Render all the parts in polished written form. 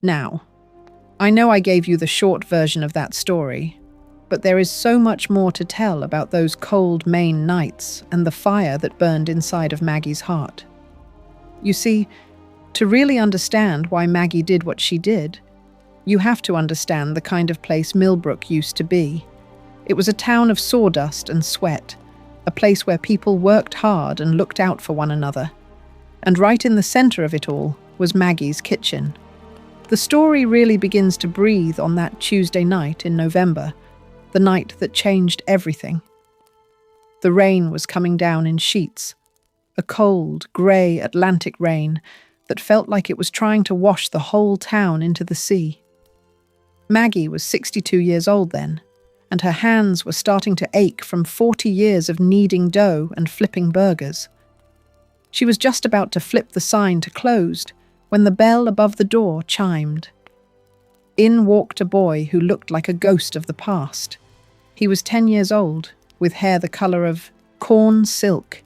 Now, I know I gave you the short version of that story, but there is so much more to tell about those cold Maine nights and the fire that burned inside of Maggie's heart. You see, to really understand why Maggie did what she did, you have to understand the kind of place Milbrook used to be. It was a town of sawdust and sweat, a place where people worked hard and looked out for one another. And right in the center of it all was Maggie's kitchen. The story really begins to breathe on that Tuesday night in November, the night that changed everything. The rain was coming down in sheets, a cold, grey Atlantic rain that felt like it was trying to wash the whole town into the sea. Maggie was 62 years old then, and her hands were starting to ache from 40 years of kneading dough and flipping burgers. She was just about to flip the sign to closed when the bell above the door chimed. In walked a boy who looked like a ghost of the past. He was 10 years old, with hair the colour of corn silk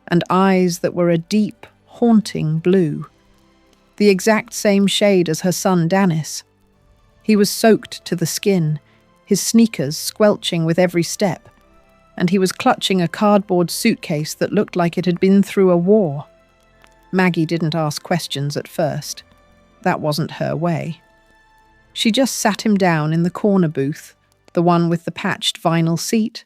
and eyes that were a deep, haunting blue. The exact same shade as her son Danis. He was soaked to the skin, his sneakers squelching with every step, and he was clutching a cardboard suitcase that looked like it had been through a war. Maggie didn't ask questions at first. That wasn't her way. She just sat him down in the corner booth, the one with the patched vinyl seat,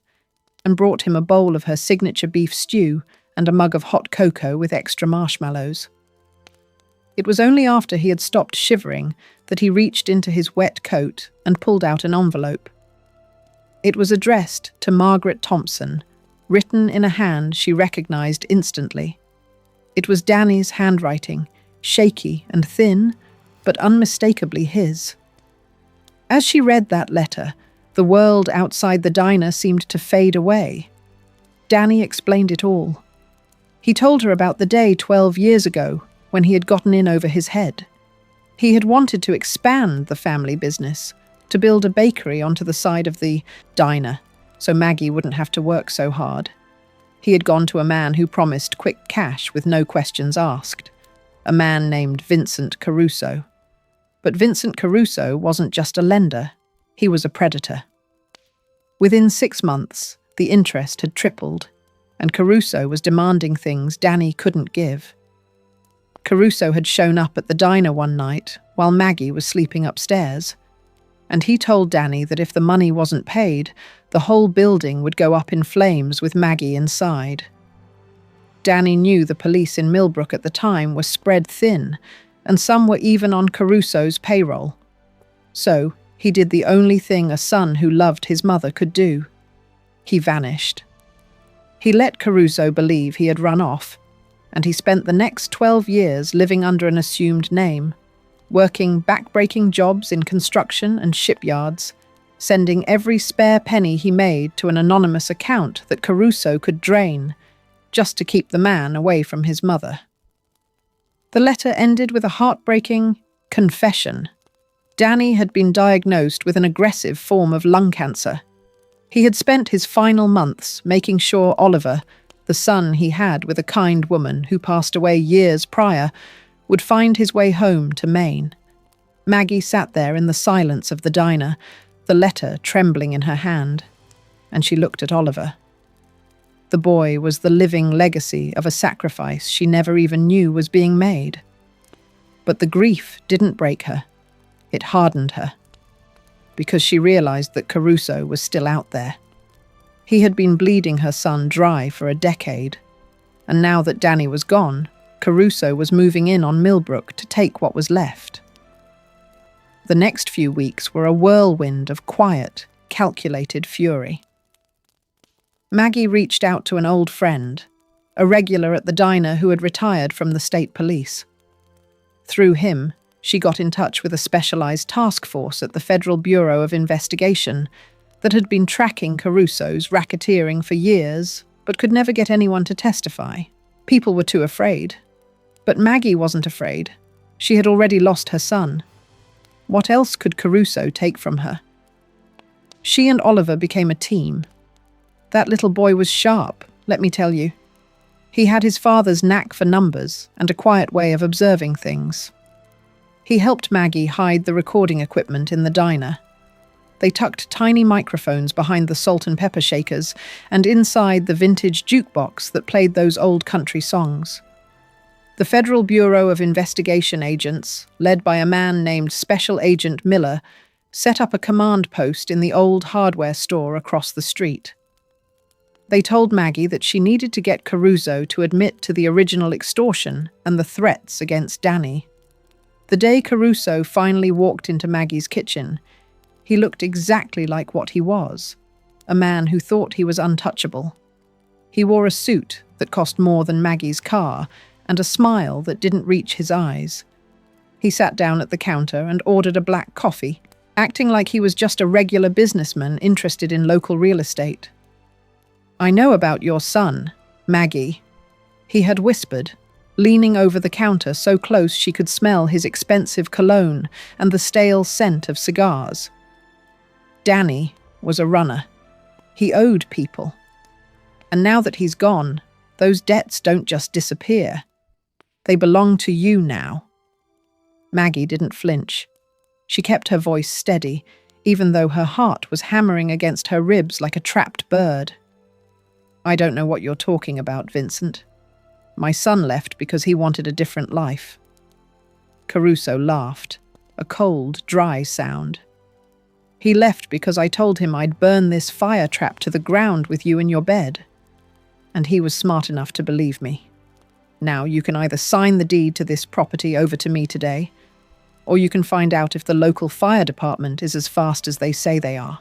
and brought him a bowl of her signature beef stew and a mug of hot cocoa with extra marshmallows. It was only after he had stopped shivering that he reached into his wet coat and pulled out an envelope. It was addressed to Margaret Thompson, written in a hand she recognized instantly. It was Dany's handwriting, shaky and thin, but unmistakably his. As she read that letter, the world outside the diner seemed to fade away. Dany explained it all. He told her about the day 12 years ago when he had gotten in over his head. He had wanted to expand the family business, to build a bakery onto the side of the diner, so Maggie wouldn't have to work so hard. He had gone to a man who promised quick cash with no questions asked, a man named Vincent Caruso. But Vincent Caruso wasn't just a lender, he was a predator. Within 6 months, the interest had tripled, and Caruso was demanding things Dany couldn't give. Caruso had shown up at the diner one night while Maggie was sleeping upstairs, and he told Dany that if the money wasn't paid, the whole building would go up in flames with Maggie inside. Dany knew the police in Milbrook at the time were spread thin, and some were even on Caruso's payroll. So he did the only thing a son who loved his mother could do. He vanished. He let Caruso believe he had run off, and he spent the next 12 years living under an assumed name, working back-breaking jobs in construction and shipyards, sending every spare penny he made to an anonymous account that Caruso could drain, just to keep the man away from his mother. The letter ended with a heartbreaking confession. Dany had been diagnosed with an aggressive form of lung cancer. He had spent his final months making sure Oliver, the son he had with a kind woman who passed away years prior, would find his way home to Maine. Maggie sat there in the silence of the diner, the letter trembling in her hand, and she looked at Oliver. The boy was the living legacy of a sacrifice she never even knew was being made. But the grief didn't break her. It hardened her, because she realized that Caruso was still out there. He had been bleeding her son dry for a decade, and now that Dany was gone, Caruso was moving in on Milbrook to take what was left. The next few weeks were a whirlwind of quiet, calculated fury. Maggie reached out to an old friend, a regular at the diner who had retired from the state police. Through him, she got in touch with a specialized task force at the Federal Bureau of Investigation that had been tracking Caruso's racketeering for years, but could never get anyone to testify. People were too afraid. But Maggie wasn't afraid. She had already lost her son. What else could Caruso take from her? She and Oliver became a team. That little boy was sharp, let me tell you. He had his father's knack for numbers and a quiet way of observing things. He helped Maggie hide the recording equipment in the diner. They tucked tiny microphones behind the salt and pepper shakers and inside the vintage jukebox that played those old country songs. The Federal Bureau of Investigation agents, led by a man named Special Agent Miller, set up a command post in the old hardware store across the street. They told Maggie that she needed to get Caruso to admit to the original extortion and the threats against Dany. The day Caruso finally walked into Maggie's kitchen, he looked exactly like what he was, a man who thought he was untouchable. He wore a suit that cost more than Maggie's car and a smile that didn't reach his eyes. He sat down at the counter and ordered a black coffee, acting like he was just a regular businessman interested in local real estate. "I know about your son, Maggie," he had whispered, leaning over the counter so close she could smell his expensive cologne and the stale scent of cigars. Dany was a runner. He owed people. And now that he's gone, those debts don't just disappear. They belong to you now. Maggie didn't flinch. She kept her voice steady, even though her heart was hammering against her ribs like a trapped bird. "I don't know what you're talking about, Vincent. My son left because he wanted a different life." Caruso laughed, a cold, dry sound. "He left because I told him I'd burn this fire trap to the ground with you in your bed. And he was smart enough to believe me. Now you can either sign the deed to this property over to me today, or you can find out if the local fire department is as fast as they say they are."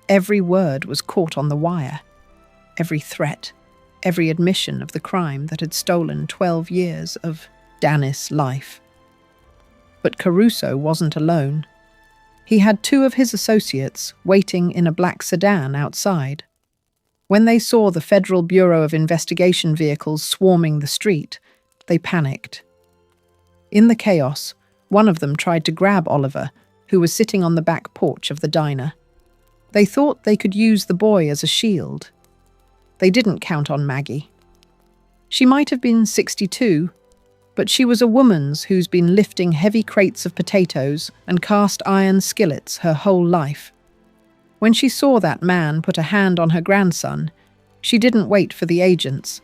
Every word was caught on the wire. Every threat, every admission of the crime that had stolen 12 years of Dany's life. But Caruso wasn't alone. He had two of his associates waiting in a black sedan outside. When they saw the Federal Bureau of Investigation vehicles swarming the street, they panicked. In the chaos, one of them tried to grab Oliver, who was sitting on the back porch of the diner. They thought they could use the boy as a shield. They didn't count on Maggie. She might have been 62, but she was a woman who's been lifting heavy crates of potatoes and cast iron skillets her whole life. When she saw that man put a hand on her grandson, she didn't wait for the agents.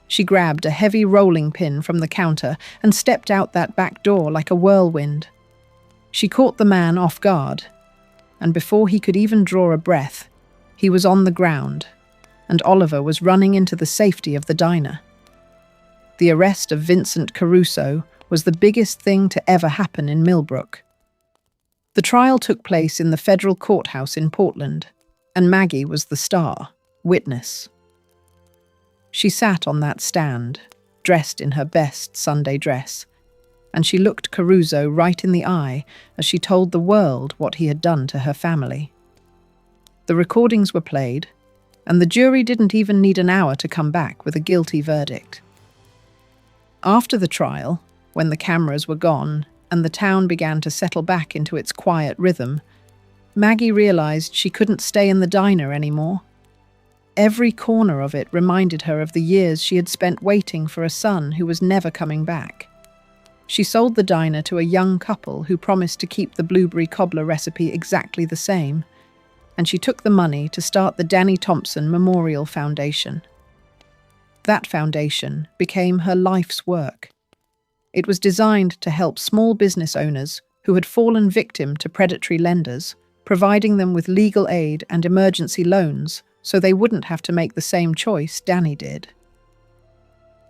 She grabbed a heavy rolling pin from the counter and stepped out that back door like a whirlwind. She caught the man off guard, and before he could even draw a breath, he was on the ground, and Oliver was running into the safety of the diner. The arrest of Vincent Caruso was the biggest thing to ever happen in Milbrook. The trial took place in the federal courthouse in Portland, and Maggie was the star, witness. She sat on that stand, dressed in her best Sunday dress, and she looked Caruso right in the eye as she told the world what he had done to her family. The recordings were played, and the jury didn't even need an hour to come back with a guilty verdict. After the trial, when the cameras were gone and the town began to settle back into its quiet rhythm, Maggie realized she couldn't stay in the diner anymore. Every corner of it reminded her of the years she had spent waiting for a son who was never coming back. She sold the diner to a young couple who promised to keep the blueberry cobbler recipe exactly the same, and she took the money to start the Dany Thompson Memorial Foundation. That foundation became her life's work. It was designed to help small business owners who had fallen victim to predatory lenders, providing them with legal aid and emergency loans so they wouldn't have to make the same choice Dany did.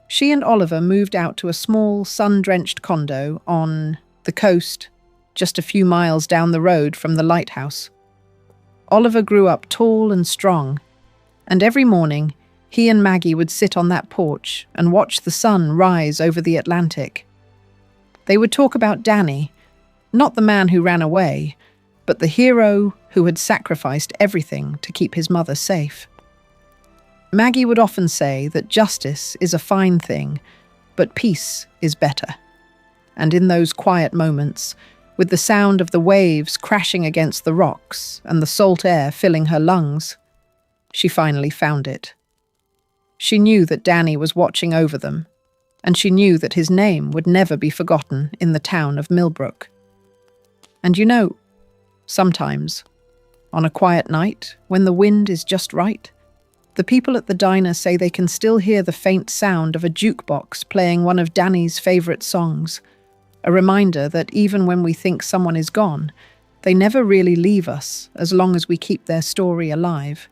She and Oliver moved out to a small, sun-drenched condo on the coast, just a few miles down the road from the lighthouse. Oliver grew up tall and strong, and every morning he and Maggie would sit on that porch and watch the sun rise over the Atlantic. They would talk about Dany, not the man who ran away, but the hero who had sacrificed everything to keep his mother safe. Maggie would often say that justice is a fine thing, but peace is better. And in those quiet moments, with the sound of the waves crashing against the rocks and the salt air filling her lungs, she finally found it. She knew that Dany was watching over them, and she knew that his name would never be forgotten in the town of Milbrook. And you know, sometimes, on a quiet night, when the wind is just right, the people at the diner say they can still hear the faint sound of a jukebox playing one of Dany's favorite songs, a reminder that even when we think someone is gone, they never really leave us as long as we keep their story alive.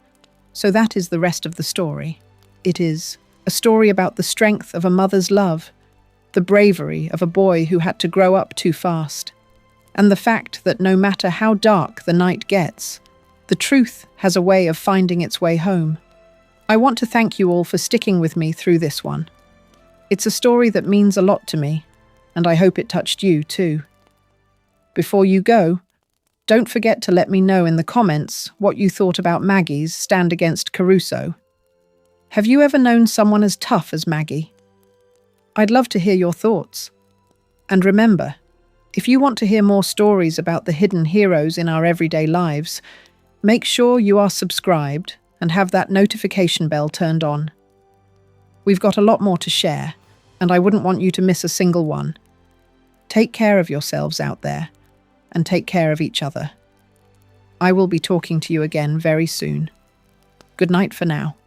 So that is the rest of the story. It is a story about the strength of a mother's love, the bravery of a boy who had to grow up too fast, and the fact that no matter how dark the night gets, the truth has a way of finding its way home. I want to thank you all for sticking with me through this one. It's a story that means a lot to me, and I hope it touched you too. Before you go, don't forget to let me know in the comments what you thought about Maggie's stand against Caruso. Have you ever known someone as tough as Maggie? I'd love to hear your thoughts. And remember, if you want to hear more stories about the hidden heroes in our everyday lives, make sure you are subscribed and have that notification bell turned on. We've got a lot more to share, and I wouldn't want you to miss a single one. Take care of yourselves out there, and take care of each other. I will be talking to you again very soon. Good night for now.